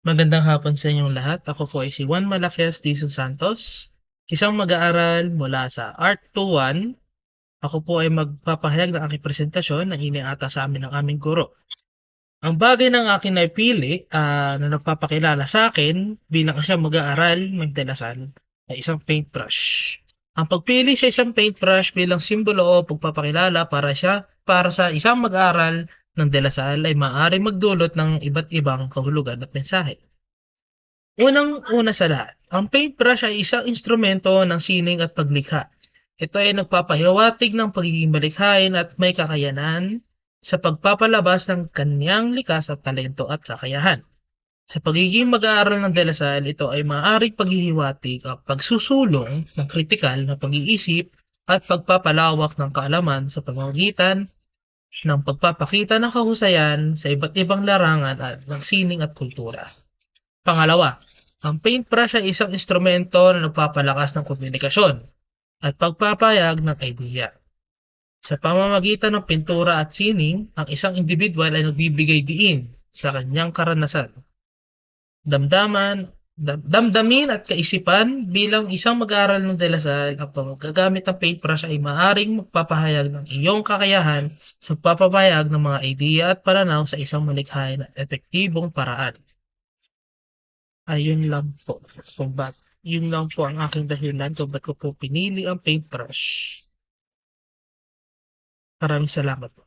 Magandang hapon sa inyong lahat. Ako po ay si Juan Malaquias Dizon Santos, isang mag-aaral mula sa Art 21. Ako po ay magpapahayag ng aking presentasyon na iniata sa amin ng aming guro. Ang bagay ng akin naipili na nagpapakilala sa akin bilang isang mag-aaral magdalasal ay isang paintbrush. Ang pagpili sa isang paintbrush bilang simbolo o pagpapakilala para sa isang mag-aaral ng dalasal ay maaaring magdulot ng iba't ibang kahulugan at mensahe. Unang-una sa lahat, ang paintbrush ay isang instrumento ng sining at paglikha. Ito ay nagpapahiwatig ng pagiging malikhain at may kakayanan sa pagpapalabas ng kanyang likas at talento at kakayahan. Sa pagiging mag-aaral ng dalasal, ito ay maaaring paghihiwatig at pagsusulong ng kritikal na pag-iisip at pagpapalawak ng kaalaman sa pamamagitan ng pagpapakita ng kahusayan sa iba't ibang larangan at ng sining at kultura. Pangalawa, ang paintbrush ay isang instrumento na nagpapalakas ng komunikasyon at pagpapayag ng idea. Sa pamamagitan ng pintura at sining, ang isang individual ay nagbibigay diin sa kanyang karanasan, damdamin at kaisipan. Bilang isang mag-aaral ng dalasal, ang paggagamit ng paintbrush ay maaaring magpapahayag ng iyong kakayahan sa pagpapahayag ng mga ideya at pananaw sa isang malikhain at epektibong paraan. Ayun lang po yun lang po ang aking dahilan kung ba't ko po pinili ang paintbrush. Maraming salamat po.